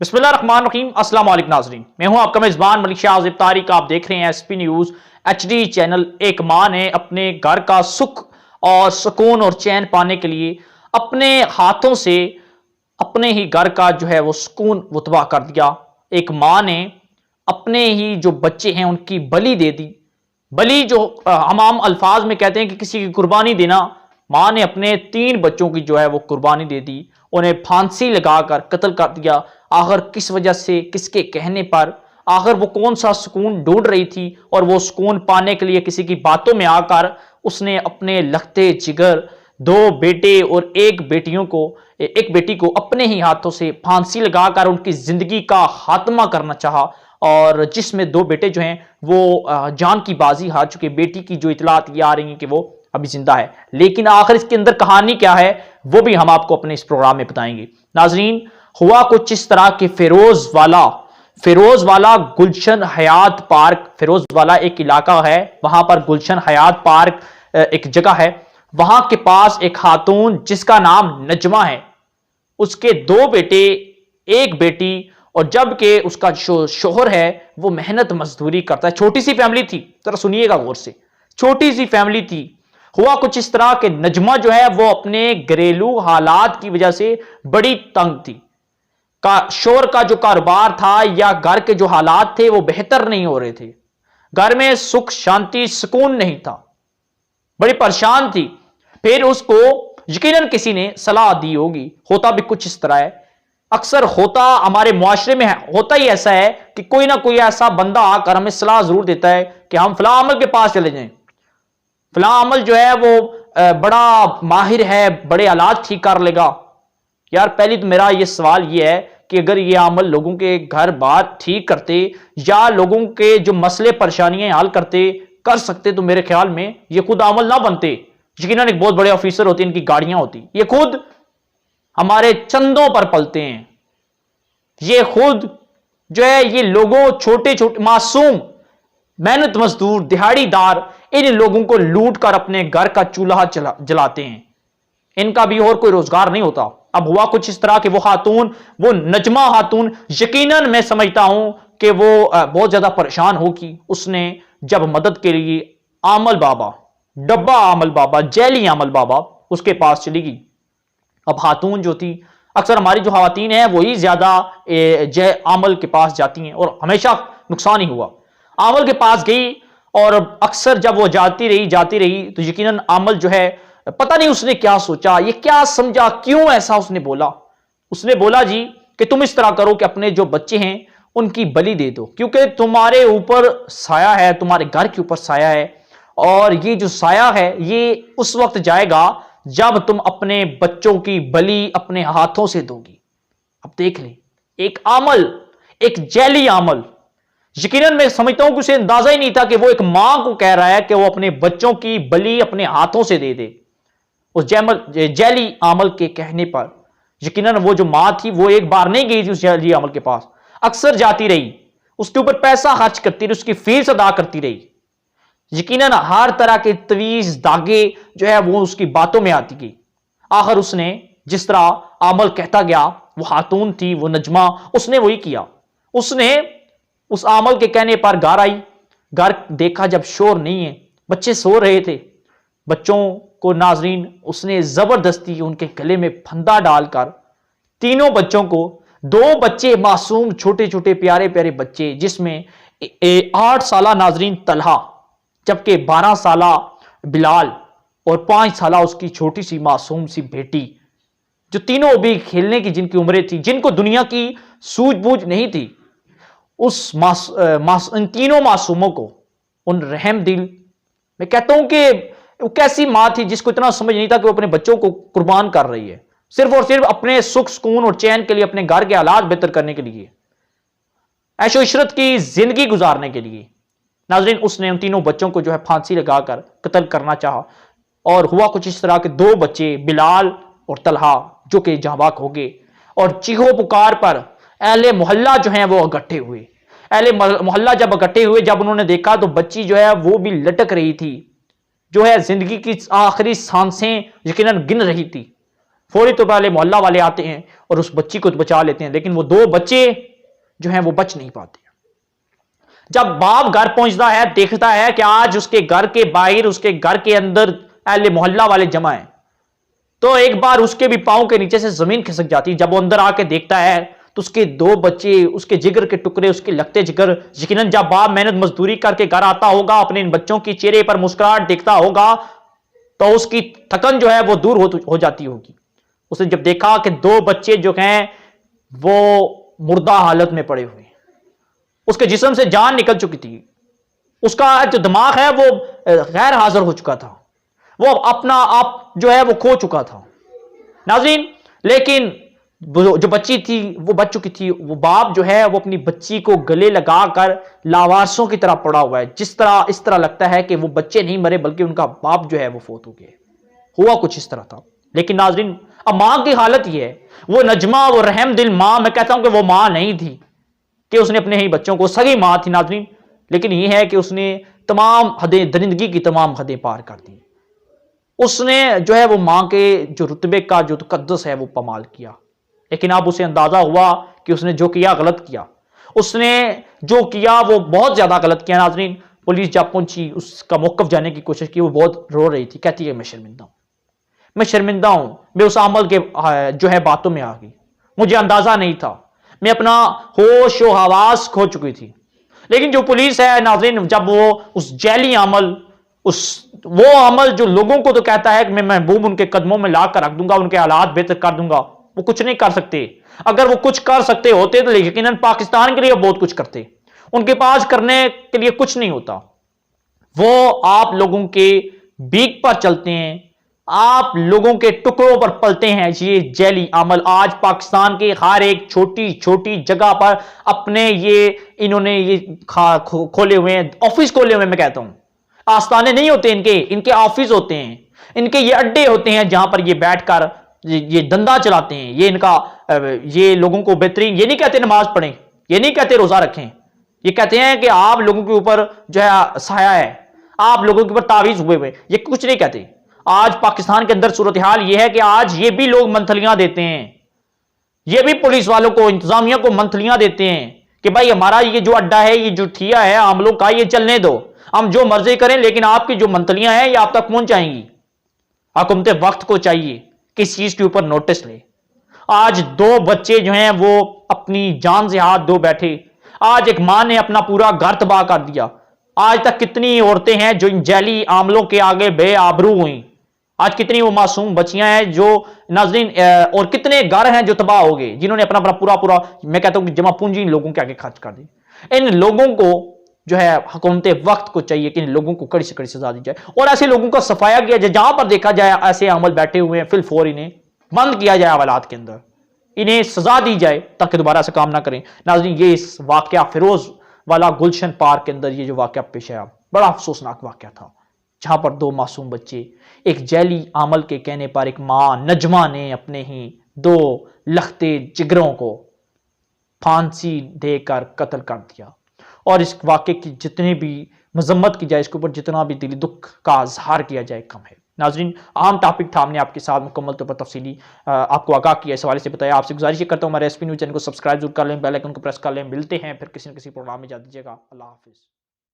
بسم اللہ الرحمن الرحیم۔ السلام علیکم ناظرین، میں ہوں آپ کا میزبان ملک شاہ طارق۔ آپ دیکھ رہے ہیں S P news HD channel. ایک ماں نے اپنے گھر کا سکھ اور سکون اور چین پانے کے لیے اپنے ہاتھوں سے اپنے ہی گھر کا جو ہے وہ سکون تباہ کر دیا۔ ایک ماں نے اپنے ہی جو بچے ہیں ان کی بلی دے دی۔ بلی جو ہم عام الفاظ میں کہتے ہیں کہ کسی کی قربانی دینا، ماں نے اپنے 3 بچوں کی جو ہے وہ قربانی دے دی، انہیں پھانسی لگا کر قتل کر دیا۔ آخر کس وجہ سے، کس کے کہنے پر؟ آخر وہ کون سا سکون ڈھونڈ رہی تھی اور وہ سکون پانے کے لیے کسی کی باتوں میں آ کر اس نے اپنے لگتے جگر 2 بیٹے اور ایک بیٹی کو اپنے ہی ہاتھوں سے پھانسی لگا کر ان کی زندگی کا خاتمہ کرنا چاہا، اور جس میں 2 بیٹے جو ہیں وہ جان کی بازی ہار چکے۔ بیٹی کی جو اطلاعات یہ آ رہی ہیں کہ وہ ابھی زندہ ہے، لیکن آخر اس کے اندر کہانی کیا ہے وہ بھی ہم آپ کو اپنے اس پروگرام میں بتائیں گے۔ ناظرین، ہوا کچھ اس طرح کہ فیروز والا گلشن حیات پارک، فیروز والا ایک علاقہ ہے، وہاں پر گلشن حیات پارک ایک جگہ ہے، وہاں کے پاس ایک خاتون جس کا نام نجمہ ہے، اس کے 2 بیٹے، ایک بیٹی، اور جبکہ اس کا جو شوہر ہے وہ محنت مزدوری کرتا ہے۔ چھوٹی سی فیملی تھی، ذرا سنیے گا غور سے، چھوٹی سی فیملی تھی۔ ہوا کچھ اس طرح کہ نجمہ جو ہے وہ اپنے گھریلو حالات کی وجہ سے بڑی تنگ تھی۔ شوہر کا جو کاروبار تھا یا گھر کے جو حالات تھے وہ بہتر نہیں ہو رہے تھے، گھر میں سکھ شانتی سکون نہیں تھا، بڑی پریشان تھی۔ پھر اس کو یقیناً کسی نے صلاح دی ہوگی، ہوتا بھی کچھ اس طرح ہے، اکثر ہوتا ہمارے معاشرے میں ہوتا ہی ایسا ہے کہ کوئی نہ کوئی ایسا بندہ آ کر ہمیں صلاح ضرور دیتا ہے کہ ہم فلاں عمل کے پاس چلے جائیں، فلاں عمل جو ہے وہ بڑا ماہر ہے، بڑے حالات ٹھیک کر لے گا۔ یار پہلی تو میرا یہ سوال یہ ہے کہ اگر یہ عمل لوگوں کے گھر بار ٹھیک کرتے یا لوگوں کے جو مسئلے پریشانیاں حل کر سکتے تو میرے خیال میں یہ خود عمل نہ بنتے۔ یقیناً ایک بہت بڑے آفیسر ہوتے، ان کی گاڑیاں ہوتی، یہ خود ہمارے چندوں پر پلتے ہیں، یہ خود جو ہے یہ لوگوں چھوٹے معصوم محنت مزدور دہاڑی دار ان لوگوں کو لوٹ کر اپنے گھر کا چولہا جلاتے ہیں، ان کا بھی اور کوئی روزگار نہیں ہوتا۔ اب ہوا کچھ اس طرح کہ وہ خاتون، وہ نجمہ خاتون، یقیناً میں سمجھتا ہوں کہ وہ بہت زیادہ پریشان ہوگی۔ اس نے جب مدد کے لیے عامل بابا، ڈبا عامل بابا، جیلی عامل بابا اس کے پاس چلی گئی۔ اب خاتون جو تھی، اکثر ہماری جو خواتین ہیں وہی زیادہ عامل کے پاس جاتی ہیں اور ہمیشہ نقصان ہی ہوا۔ عامل کے پاس گئی اور اکثر جب وہ جاتی رہی تو یقیناً عامل جو ہے پتہ نہیں اس نے کیا سوچا، یہ کیا سمجھا، کیوں ایسا اس نے بولا۔ اس نے بولا جی کہ تم اس طرح کرو کہ اپنے جو بچے ہیں ان کی بلی دے دو، کیونکہ تمہارے اوپر سایہ ہے، تمہارے گھر کے اوپر سایہ ہے، اور یہ جو سایہ ہے یہ اس وقت جائے گا جب تم اپنے بچوں کی بلی اپنے ہاتھوں سے دو گی۔ اب دیکھ لیں، ایک عامل، ایک جیلی عامل، یقیناً میں سمجھتا ہوں کہ اسے اندازہ ہی نہیں تھا کہ وہ ایک ماں کو کہہ رہا ہے کہ وہ اپنے بچوں کی بلی اپنے ہاتھوں سے دے دے۔ اس جیلی عامل کے کہنے پر یقیناً وہ جو ماں تھی وہ ایک بار نہیں گئی تھی اس جیلی عامل کے پاس، اکثر جاتی رہی، اس کے اوپر پیسہ خرچ کرتی رہی، اس کی فیس ادا کرتی رہی۔ یقیناً ہر طرح کے تویز داغے جو ہے وہ اس کی باتوں میں آتی گئی۔ آخر اس نے جس طرح عامل کہتا گیا، وہ خاتون تھی، وہ نجمہ، اس نے وہی کیا۔ اس نے اس عامل کے کہنے پر گھر آئی، گھر دیکھا جب شور نہیں ہے، بچے سو رہے تھے، بچوں کو ناظرین اس نے زبردستی ان کے گلے میں پھندا ڈال کر 3 بچوں کو، 2 بچے معصوم چھوٹے چھوٹے پیارے پیارے بچے، جس میں 8 سالہ ناظرین طلحہ، جبکہ 12 سالہ بلال اور 5 سالہ اس کی چھوٹی سی معصوم سی بیٹی، جو تینوں ابھی کھیلنے کی جن کی عمریں تھی، جن کو دنیا کی سوجھ بوجھ نہیں تھی، ان 3 معصوموں کو، ان رحم دل، میں کہتا ہوں کہ وہ کیسی ماں تھی جس کو اتنا سمجھ نہیں تھا کہ وہ اپنے بچوں کو قربان کر رہی ہے، صرف اور صرف اپنے سکھ سکون اور چین کے لیے، اپنے گھر کے حالات بہتر کرنے کے لیے، عیش و عشرت کی زندگی گزارنے کے لیے۔ ناظرین اس نے ان 3 بچوں کو جو ہے پھانسی لگا کر قتل کرنا چاہا، اور ہوا کچھ اس طرح کے 2 بچے بلال اور طلحہ جو کہ جاں باک ہو گئے، اور چیخو پکار پر اہل محلہ جو ہیں وہ اکٹھے ہوئے۔ اہل محلہ جب اکٹھے ہوئے، جب انہوں نے دیکھا تو بچی جو ہے وہ بھی لٹک رہی تھی، جو ہے زندگی کی آخری سانسیں یقیناً گن رہی تھی۔ فوری طور پر محلہ والے آتے ہیں اور اس بچی کو بچا لیتے ہیں، لیکن وہ 2 بچے جو ہیں وہ بچ نہیں پاتے۔ جب باپ گھر پہنچتا ہے، دیکھتا ہے کہ آج اس کے گھر کے باہر، اس کے گھر کے اندر اہل محلہ والے جمع ہیں، تو ایک بار اس کے بھی پاؤں کے نیچے سے زمین کھسک جاتی۔ جب وہ اندر آ کے دیکھتا ہے تو اس کے 2 بچے، اس کے جگر کے ٹکڑے، اس کے لگتے جگر، یقیناً جب باپ محنت مزدوری کر کے گھر آتا ہوگا، اپنے ان بچوں کی چہرے پر مسکراہٹ دیکھتا ہوگا تو اس کی تھکن جو ہے وہ دور ہو جاتی ہوگی۔ اس نے جب دیکھا کہ 2 بچے جو ہیں وہ مردہ حالت میں پڑے ہوئے ہیں، اس کے جسم سے جان نکل چکی تھی، اس کا جو دماغ ہے وہ غیر حاضر ہو چکا تھا، وہ اپنا آپ جو ہے وہ کھو چکا تھا۔ ناظرین، لیکن جو بچی تھی وہ بچ چکی تھی، وہ باپ جو ہے وہ اپنی بچی کو گلے لگا کر لاوارسوں کی طرح پڑا ہوا ہے، اس طرح لگتا ہے کہ وہ بچے نہیں مرے بلکہ ان کا باپ جو ہے وہ فوت ہو گیا۔ ہوا کچھ اس طرح تھا۔ لیکن ناظرین، اب ماں کی حالت یہ ہے، وہ نجمہ، وہ رحم دل ماں، میں کہتا ہوں کہ وہ ماں نہیں تھی کہ اس نے اپنے ہی بچوں کو، سگی ماں تھی ناظرین، لیکن یہ ہے کہ اس نے تمام حدیں، درندگی کی تمام حدیں پار کر دی۔ اس نے جو ہے وہ ماں کے جو رتبے کا جو تقدس ہے وہ پامال کیا، لیکن اب اسے اندازہ ہوا کہ اس نے جو کیا غلط کیا، اس نے جو کیا وہ بہت زیادہ غلط کیا۔ ناظرین، پولیس جب پہنچی، اس کا موقف جانے کی کوشش کی، وہ بہت رو رہی تھی، کہتی ہے میں شرمندہ ہوں، میں شرمندہ ہوں، میں اس عمل کے جو ہے باتوں میں آ گئی، مجھے اندازہ نہیں تھا، میں اپنا ہوش و حواس کھو چکی تھی۔ لیکن جو پولیس ہے ناظرین، جب وہ اس جیلی عمل، وہ عمل جو لوگوں کو تو کہتا ہے کہ میں محبوب ان کے قدموں میں لا کر رکھ دوں گا، ان کے حالات بہتر کر دوں گا، وہ کچھ نہیں کر سکتے۔ اگر وہ کچھ کر سکتے ہوتے تو یقیناً پاکستان کے لیے بہت کچھ کرتے، ان کے پاس کرنے کے لیے کچھ نہیں ہوتا۔ وہ آپ لوگوں کے بیک پر چلتے ہیں، آپ لوگوں کے ٹکڑوں پر پلتے ہیں۔ یہ جیلی عمل آج پاکستان کے ہر ایک چھوٹی چھوٹی جگہ پر اپنے انہوں نے کھولے ہوئے ہیں، آفس کھولے ہوئے ہیں۔ میں کہتا ہوں آستانے نہیں ہوتے ان کے آفس ہوتے ہیں، ان کے یہ اڈے ہوتے ہیں جہاں پر یہ بیٹھ کر یہ دندا چلاتے ہیں۔ یہ لوگوں کو بہترین، یہ نہیں کہتے نماز پڑھیں، یہ نہیں کہتے روزہ رکھیں، یہ کہتے ہیں کہ آپ لوگوں کے اوپر جو ہے سایہ ہے، آپ لوگوں کے اوپر تعویذ ہوئے ہوئے، یہ کچھ نہیں کہتے۔ آج پاکستان کے اندر صورتحال یہ ہے کہ آج یہ بھی لوگ منتھلیاں دیتے ہیں، یہ بھی پولیس والوں کو، انتظامیہ کو منتھلیاں دیتے ہیں کہ بھائی ہمارا یہ جو اڈا ہے، یہ جو ٹھیا ہے عملوں کا، یہ چلنے دو، ہم جو مرضی کریں، لیکن آپ کی جو منتھلیاں ہیں یہ آپ تک پہنچ جائیں گی۔ حکومت وقت کو چاہیے کس چیز کے اوپر نوٹس لے۔ آج 2 بچے جو ہیں وہ اپنی جان سے ہاتھ دھو بیٹھے، آج ایک ماں نے اپنا پورا گھر تباہ کر دیا۔ آج تک کتنی عورتیں ہیں جو ان جیلی عاملوں کے آگے بے آبرو ہوئیں، آج کتنی وہ معصوم بچیاں ہیں جو ناظرین، اور کتنے گھر ہیں جو تباہ ہو گئے، جنہوں نے اپنا پورا میں کہتا ہوں کہ جمع پونجی ان لوگوں کے آگے خرچ کر دی۔ ان لوگوں کو جو ہے حکومت وقت کو چاہیے کہ ان لوگوں کو کڑی سے کڑی سزا دی جائے، اور ایسے لوگوں کا صفایا کیا جائے، جہاں پر دیکھا جائے ایسے عمل بیٹھے ہوئے ہیں، فی الفور انہیں بند کیا جائے حوالات کے اندر، انہیں سزا دی جائے تاکہ دوبارہ سے کام نہ کریں۔ ناظرین، یہ اس واقعہ فیروز والا گلشن پارک کے اندر یہ جو واقعہ پیش آیا، بڑا افسوسناک واقعہ تھا، جہاں پر 2 معصوم بچے ایک جیلی عمل کے کہنے پر ایک ماں نجمہ نے اپنے ہی 2 لختے جگروں کو پھانسی دے کر قتل کر دیا۔ اور اس واقعے کی جتنی بھی مذمت کی جائے، اس کے اوپر جتنا بھی دلی دکھ کا اظہار کیا جائے کم ہے۔ ناظرین، عام ٹاپک تھا، ہم نے آپ کے ساتھ مکمل طور پر تفصیلی آپ کو آگاہ کیا، اس حوالے سے بتایا۔ آپ سے گزارش کرتا ہوں ہمارے SP نیوز چینل کو سبسکرائب ضرور کر لیں، بیل آئکن کو پریس کر لیں۔ ملتے ہیں پھر کسی نہ کسی پروگرام میں، جا دیجیے گا۔ اللہ حافظ۔